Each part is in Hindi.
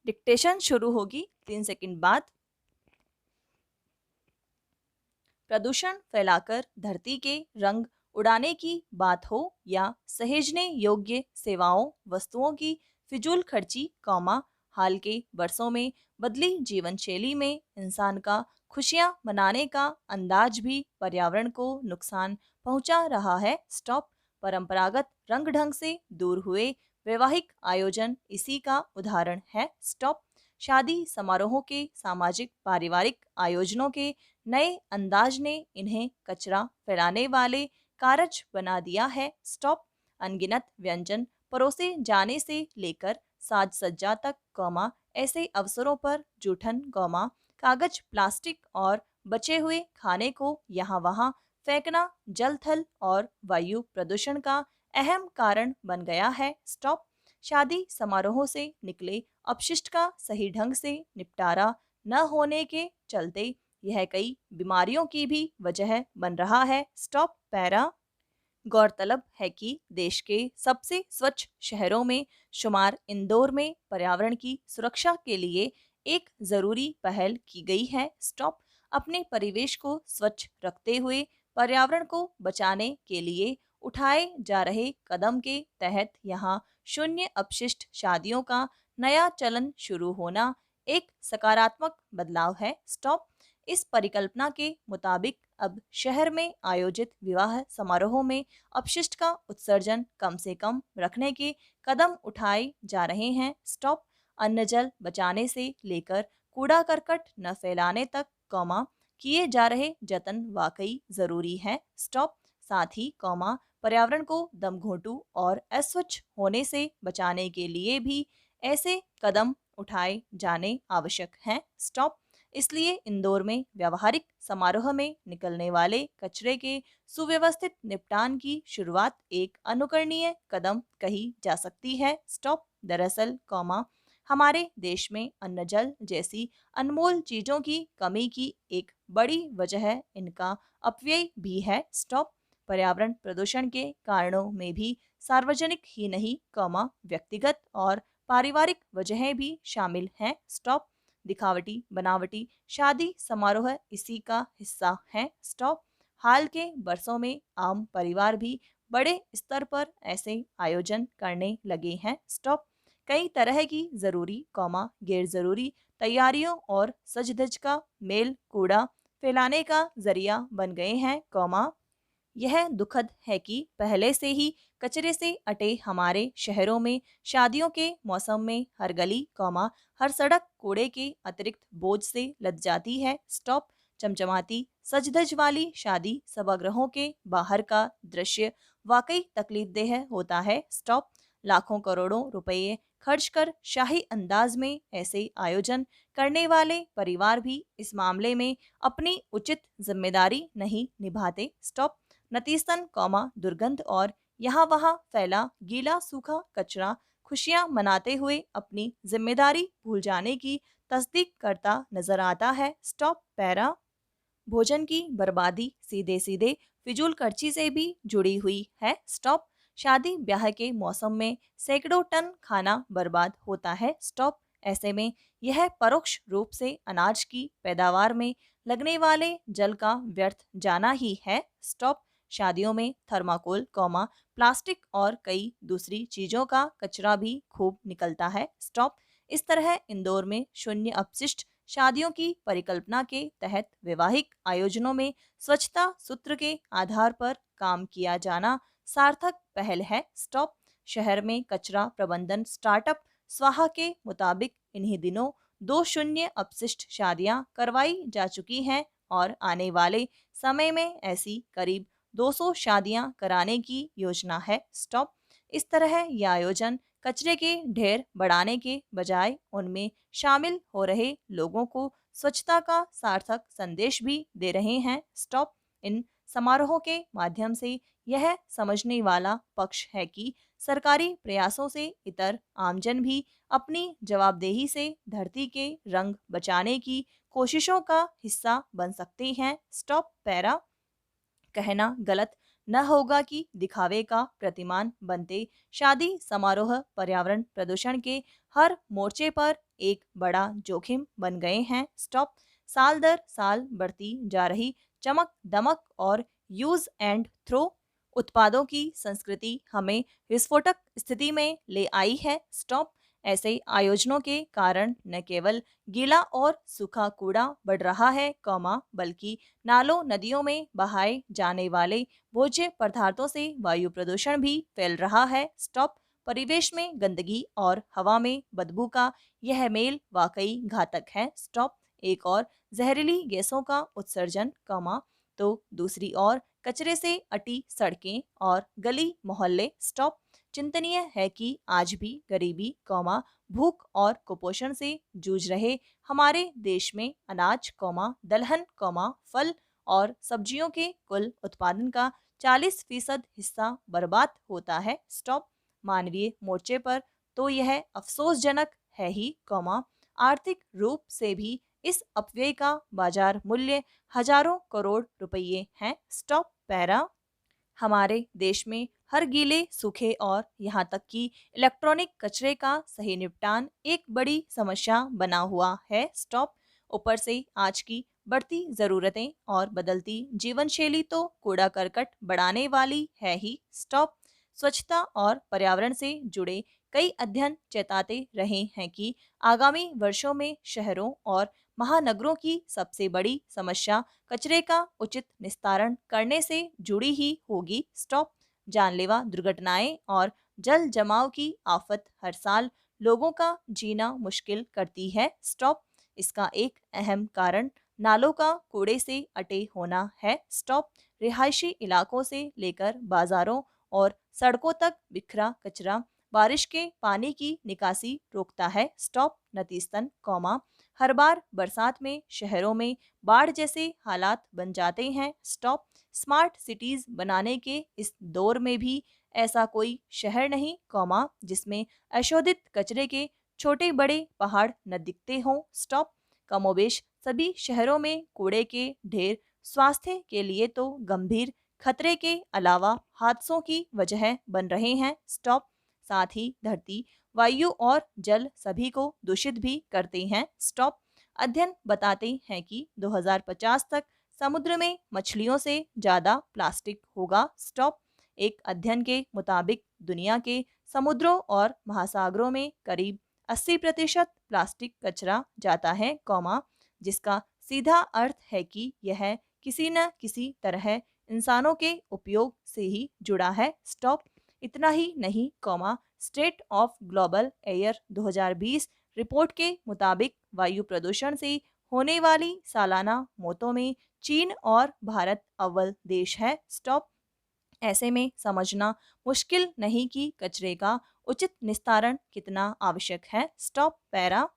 डिक्टेशन शुरू होगी 3 सेकंड बाद। प्रदूषण फैलाकर धरती के रंग उड़ाने की बात हो या सहेजने योग्य सेवाओं वस्तुओं की फिजूल खर्ची, हाल के वर्षों में बदली जीवन शैली में इंसान का खुशियां मनाने का अंदाज भी पर्यावरण को नुकसान पहुंचा रहा है। स्टॉप। परंपरागत रंग ढंग से दूर हुए वैवाहिक आयोजन इसी का उदाहरण है। स्टॉप। शादी समारोहों के सामाजिक पारिवारिक आयोजनों के नए अंदाज ने इन्हें कचरा फैलाने वाले कारज बना दिया है। स्टॉप। अनगिनत व्यंजन परोसे जाने से लेकर साज सज्जा तक, ऐसे अवसरों पर जूठन, कागज, प्लास्टिक और बचे हुए खाने को यहाँ वहाँ फेंकना जल थल और वायु प्रदूषण का अहम कारण बन गया है। स्टॉप। शादी समारोहों से निकले अपशिष्ट का सही ढंग से निपटारा न होने के चलते यह कई बीमारियों की भी वजह बन रहा है। स्टॉप। पैरा। गौरतलब है कि देश के सबसे स्वच्छ शहरों में शुमार इंदौर में पर्यावरण की सुरक्षा के लिए एक जरूरी पहल की गई है। स्टॉप। अपने परिवेश को स्वच्छ रखते हुए पर्यावरण को बचाने के लिए उठाए जा रहे कदम के तहत यहाँ शून्य अपशिष्ट शादियों का नया चलन शुरू होना एक सकारात्मक बदलाव है। स्टॉप। इस परिकल्पना के मुताबिक अब शहर में आयोजित विवाह समारोहों में अपशिष्ट का उत्सर्जन कम से कम रखने के कदम उठाए जा रहे हैं। स्टॉप। अन्न जल बचाने से लेकर कूड़ा करकट न फैलाने तक, किए जा रहे जतन वाकई जरूरी है। स्टॉप। साथ ही, पर्यावरण को दमघोंटू और अस्वच्छ होने से बचाने के लिए भी ऐसे कदम उठाए जाने आवश्यक हैं। स्टॉप। इसलिए इंदौर में व्यावहारिक समारोह में निकलने वाले कचरे के सुव्यवस्थित निपटान की शुरुआत एक अनुकरणीय कदम कही जा सकती है। स्टॉप। दरअसल, हमारे देश में अन्न जल जैसी अनमोल चीजों की कमी की एक बड़ी वजह इनका अपव्यय भी है। स्टॉप। पर्यावरण प्रदूषण के कारणों में भी सार्वजनिक ही नहीं, व्यक्तिगत और पारिवारिक वजहें भी शामिल हैं। स्टॉप। दिखावटी बनावटी शादी समारोह इसी का हिस्सा है। स्टॉप। हाल के वर्षों में आम परिवार भी बड़े स्तर पर ऐसे आयोजन करने लगे हैं। स्टॉप। कई तरह की जरूरी, गैर जरूरी तैयारियों और सज धज का मेल कूड़ा फैलाने का जरिया बन गए हैं। यह दुखद है कि पहले से ही कचरे से अटे हमारे शहरों में शादियों के मौसम में हर गली, हर सड़क कूड़े के अतिरिक्त बोझ से लद जाती है। स्टॉप। चमचमाती सजधज वाली शादी सभागृहों के बाहर का दृश्य वाकई तकलीफदेह होता है। स्टॉप। लाखों करोड़ों रुपए खर्च कर शाही अंदाज में ऐसे आयोजन करने वाले परिवार भी इस मामले में अपनी उचित जिम्मेदारी नहीं निभाते। स्टॉप। नतीजतन, दुर्गंध और यहाँ वहाँ फैला गीला सूखा कचरा खुशियां मनाते हुए अपनी जिम्मेदारी भूल जाने की तस्दीक करता नजर आता है। स्टॉप। पैरा। भोजन की बर्बादी सीधे सीधे फिजूल खर्ची से भी जुड़ी हुई है। स्टॉप। शादी ब्याह के मौसम में सैकड़ों टन खाना बर्बाद होता है। स्टॉप। ऐसे में यह परोक्ष रूप से अनाज की पैदावार में लगने वाले जल का व्यर्थ जाना ही है। स्टॉप। शादियों में थर्माकोल, प्लास्टिक और कई दूसरी चीजों का कचरा भी खूब निकलता है। स्टॉप। इस तरह इंदौर में शून्य अपशिष्ट शादियों की परिकल्पना के तहत वैवाहिक आयोजनों में स्वच्छता सूत्र के आधार पर काम किया जाना सार्थक पहल है। स्टॉप। शहर में कचरा प्रबंधन स्टार्टअप स्वाहा के मुताबिक इन्हीं दिनों 2 शून्य अपशिष्ट शादियां करवाई जा चुकी हैं और आने वाले समय में ऐसी करीब 200 शादियां कराने की योजना है। स्टॉप। इस तरह यह आयोजन कचरे के ढेर बढ़ाने के बजाय उनमें शामिल हो रहे लोगों को स्वच्छता का सार्थक संदेश भी दे रहे हैं। स्टॉप। इन समारोहों के माध्यम से यह समझने वाला पक्ष है कि सरकारी प्रयासों से इतर आमजन भी अपनी जवाबदेही से धरती के रंग बचाने की कोशिशों का हिस्सा बन सकते हैं। स्टॉप। पैरा। कहना गलत न होगा कि दिखावे का प्रतिमान बनते शादी समारोह पर्यावरण प्रदूषण के हर मोर्चे पर एक बड़ा जोखिम बन गए हैं। स्टॉप। साल दर साल बढ़ती जा रही चमक दमक और यूज एंड थ्रो उत्पादों की संस्कृति हमें विस्फोटक स्थिति में ले आई है। स्टॉप। ऐसे आयोजनों के कारण न केवल गीला और सूखा कूड़ा बढ़ रहा है बल्कि नालों नदियों में बहाए जाने वाले भोज्य पदार्थों से वायु प्रदूषण भी फैल रहा है। स्टॉप। परिवेश में गंदगी और हवा में बदबू का यह मेल वाकई घातक है। स्टॉप। एक और जहरीली गैसों का उत्सर्जन तो दूसरी ओर कचरे से अटी सड़कें और गली मोहल्ले। स्टॉप। चिंतनीय है कि आज भी गरीबी भूख और कुपोषण से जूझ रहे हमारे देश में अनाज दलहन फल और सब्जियों के कुल उत्पादन का 40% हिस्सा बर्बाद होता है। स्टॉप। मानवीय मोर्चे पर तो यह अफसोसजनक है ही आर्थिक रूप से भी इस अपव्यय का बाजार मूल्य हजारों करोड़ रुपये हैं। Stop para. हमारे देश में हर गीले सूखे और यहाँ तक कि इलेक्ट्रॉनिक कचरे का सही निपटान एक बड़ी समस्या बना हुआ है। स्टॉप। ऊपर से आज की बढ़ती जरूरतें और बदलती जीवन शैली तो कूड़ा करकट बढ़ाने वाली है ही। स्टॉप। स्वच्छता और पर्यावरण से जुड़े कई अध्ययन चेताते रहे हैं कि आगामी वर्षों में शहरों और महानगरों की सबसे बड़ी समस्या कचरे का उचित निस्तारण करने से जुड़ी ही होगी। स्टॉप। जानलेवा दुर्घटनाएं और जल जमाव की आफत हर साल लोगों का जीना मुश्किल करती है। स्टॉप। इसका एक अहम कारण नालों का कूड़े से अटे होना है। स्टॉप। रिहायशी इलाकों से लेकर बाजारों और सड़कों तक बिखरा कचरा बारिश के पानी की निकासी रोकता है। स्टॉप। नतीजतन हर बार बरसात में शहरों में बाढ़ जैसे हालात बन जाते हैं। स्टॉप। स्मार्ट सिटीज बनाने के इस दौर में भी ऐसा कोई शहर नहीं जिसमें अशोधित कचरे के छोटे बड़े पहाड़ न दिखते हों। स्टॉप। कमोबेश सभी शहरों में कूड़े के ढेर स्वास्थ्य के लिए तो गंभीर खतरे के अलावा हादसों की वजह बन रहे हैं। स्टॉप। साथ ही धरती वायु और जल सभी को दूषित भी करते हैं। स्टॉप। अध्ययन बताते हैं कि 2050 तक समुद्र में मछलियों से ज्यादा प्लास्टिक होगा। स्टॉप। एक अध्ययन के मुताबिक दुनिया के समुद्रों और महासागरों में करीब 80% प्लास्टिक कचरा जाता है जिसका सीधा अर्थ है कि यह किसी न किसी तरह इंसानों के उपयोग से ही जुड़ा है। स्टॉप। इतना ही नहीं state of global air 2020 report के मुताबिक वायु प्रदूषण से होने वाली सालाना मौतों में चीन और भारत अव्वल देश है। स्टॉप। ऐसे में समझना मुश्किल नहीं कि कचरे का उचित निस्तारण कितना आवश्यक है। Stop para.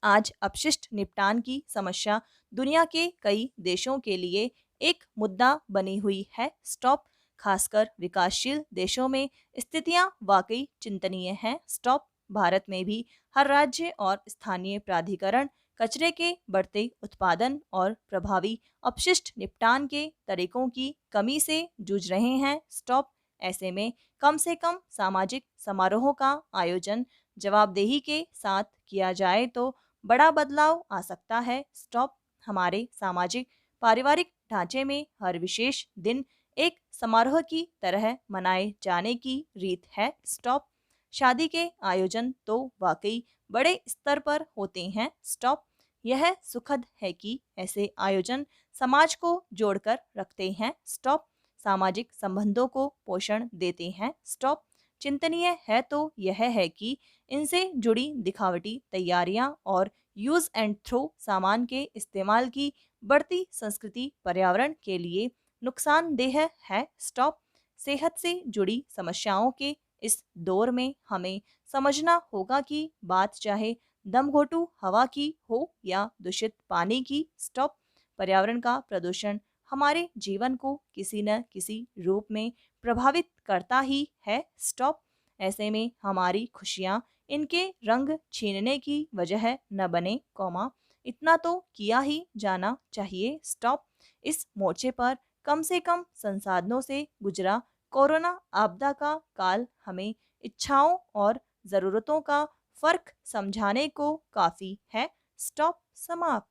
आज अपशिष्ट निपटान की समस्या दुनिया के कई देशों के लिए एक मुद्दा बनी हुई है। स्टॉप। खासकर विकासशील देशों में स्थितियां वाकई चिंतनीय हैं। स्टॉप। भारत में भी हर राज्य और स्थानीय प्राधिकरण कचरे के बढ़ते उत्पादन और प्रभावी अपशिष्ट निपटान के तरीकों की कमी से जूझ रहे हैं। स्टॉप। ऐसे में कम से कम सामाजिक समारोहों का आयोजन जवाबदेही के साथ किया जाए तो बड़ा बदलाव आ सकता है। स्टॉप। हमारे सामाजिक पारिवारिक ढांचे में हर विशेष दिन एक समारोह की तरह मनाए जाने की रीत है। स्टॉप। शादी के आयोजन तो वाकई बड़े स्तर पर होते हैं। स्टॉप। यह सुखद है कि ऐसे आयोजन समाज को जोड़कर रखते हैं। स्टॉप। सामाजिक संबंधों को पोषण देते हैं। स्टॉप। चिंतनीय है तो यह है कि इनसे जुड़ी दिखावटी तैयारियां और यूज एंड थ्रो सामान के इस्तेमाल की बढ़ती संस्कृति पर्यावरण के लिए नुकसानदेह है। स्टॉप। सेहत से जुड़ी समस्याओं के इस दौर में हमें समझना होगा कि बात चाहे दमघोटू हवा की हो या दूषित पानी की। स्टॉप। पर्यावरण का प्रदूषण हमारे जीवन को किसी न किसी रूप में प्रभावित करता ही है। स्टॉप। ऐसे में हमारी खुशियां इनके रंग छीनने की वजह न बने इतना तो किया ही जाना चाहिए। स्टॉप। इस मोर्चे पर कम से कम संसाधनों से गुजरा कोरोना आपदा का काल हमें इच्छाओं और ज़रूरतों का फ़र्क समझाने को काफ़ी है। स्टॉप समाप्त।